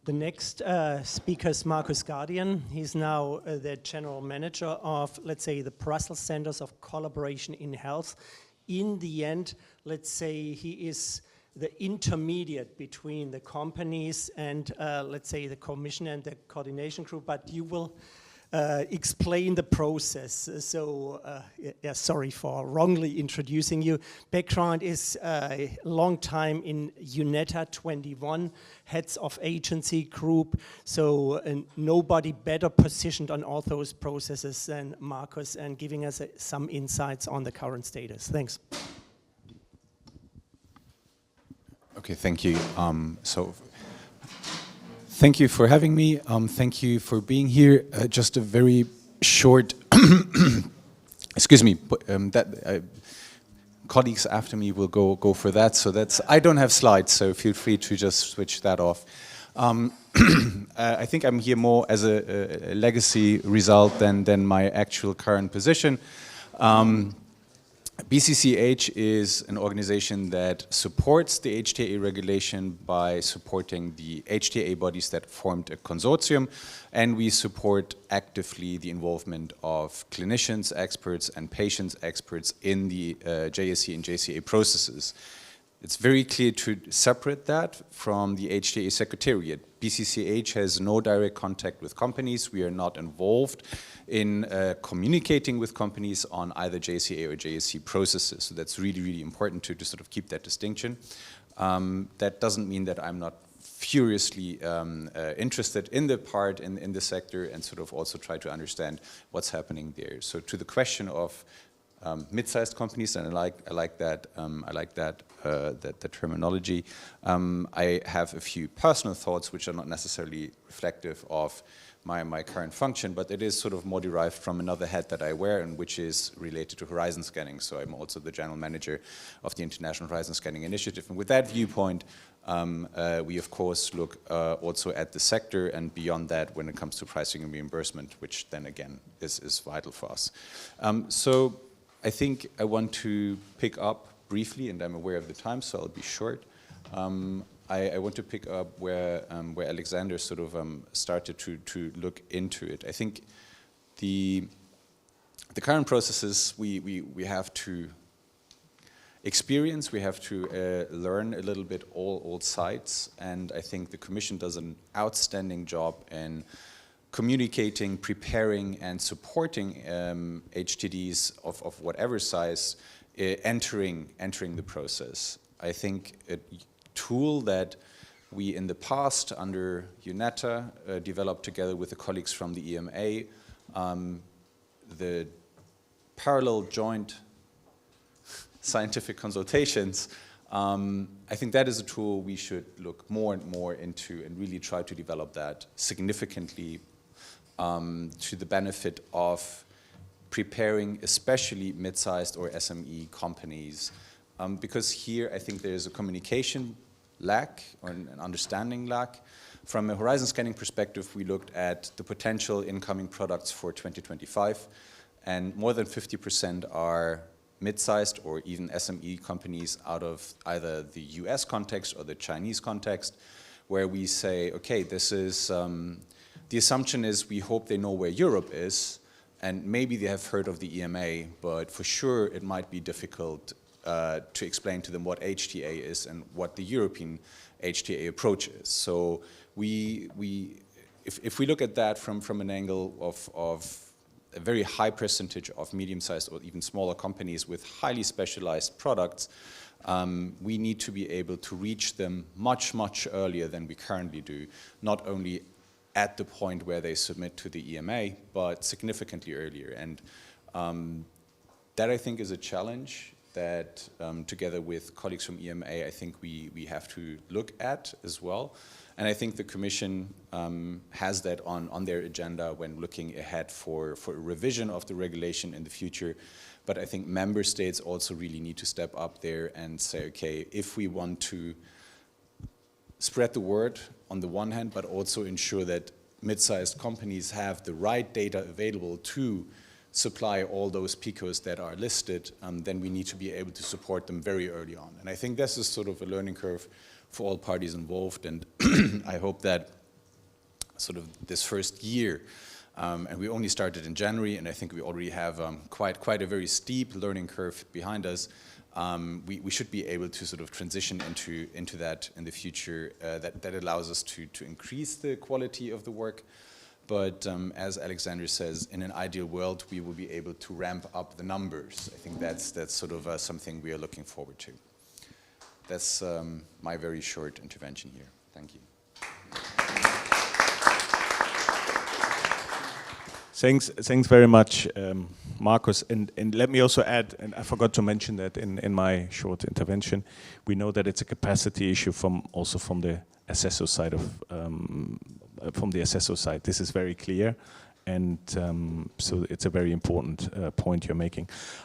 The next speaker is Marcus Guardian. He's now the general manager of, let's say, the Brussels Centers of Collaboration in Health. In the end, let's say he is the intermediate between the companies and, let's say, the commission and the coordination group, but you will explain the process. So, yeah, sorry for wrongly introducing you. Background is a long time in UNETA 21, heads of agency group. So nobody better positioned on all those processes than Marcus, and giving us some insights on the current status. Thanks. Okay, thank you. Thank you for having me. Thank you for being here. Just a very short, excuse me, colleagues after me will go for that. So I don't have slides, so feel free to just switch that off. I think I'm here more as a legacy result than my actual current position. BCCH is an organization that supports the HTA regulation by supporting the HTA bodies that formed a consortium, and we support actively the involvement of clinicians, experts, and patients experts in the JSC and JCA processes. It's very clear to separate that from the HTA Secretariat. BCCH has no direct contact with companies. We are not involved in communicating with companies on either JCA or JSC processes. So that's really, really important to sort of keep that distinction. That doesn't mean that I'm not furiously interested in the part in the sector and sort of also try to understand what's happening there. So to the question of mid-sized companies, and I like that terminology. I have a few personal thoughts which are not necessarily reflective of my current function, but it is sort of more derived from another hat that I wear, and which is related to horizon scanning. So I'm also the general manager of the International Horizon Scanning Initiative, and with that viewpoint, we of course look also at the sector and beyond that when it comes to pricing and reimbursement, which then again is vital for us. So I think I want to pick up briefly, and I'm aware of the time, so I'll be short. I want to pick up where Alexander sort of started to look into it. I think the current processes we have to experience, we have to learn a little bit all sides, and I think the Commission does an outstanding job in communicating, preparing, and supporting HTDs of whatever size entering the process. I think a tool that we in the past under UNETA developed together with the colleagues from the EMA, the parallel joint scientific consultations, I think that is a tool we should look more and more into and really try to develop that significantly to the benefit of preparing especially mid-sized or SME companies. Because here I think there's a communication lack or an understanding lack. From a horizon scanning perspective, we looked at the potential incoming products for 2025, and more than 50% are mid-sized or even SME companies out of either the US context or the Chinese context, where we say, okay, this is, the assumption is we hope they know where Europe is, and maybe they have heard of the EMA, but for sure it might be difficult to explain to them what HTA is and what the European HTA approach is. So if we look at that from an angle of a very high percentage of medium-sized or even smaller companies with highly specialized products, we need to be able to reach them much, much earlier than we currently do, not only at the point where they submit to the EMA, but significantly earlier. And that I think is a challenge that together with colleagues from EMA, I think we have to look at as well. And I think the Commission has that on their agenda when looking ahead for a revision of the regulation in the future. But I think member states also really need to step up there and say, okay, if we want to spread the word on the one hand, but also ensure that mid-sized companies have the right data available to supply all those PICOs that are listed, then we need to be able to support them very early on. And I think this is sort of a learning curve for all parties involved, and I hope that sort of this first year. And we only started in January, and I think we already have quite a very steep learning curve behind us. We should be able to sort of transition into that in the future. That allows us to increase the quality of the work. But as Alexander says, in an ideal world, we will be able to ramp up the numbers. I think that's sort of something we are looking forward to. That's my very short intervention here. Thank you. Thanks very much, Markus. And let me also add, and I forgot to mention that in my short intervention, we know that it's a capacity issue also from the assessor side This is very clear, and so it's a very important point you're making.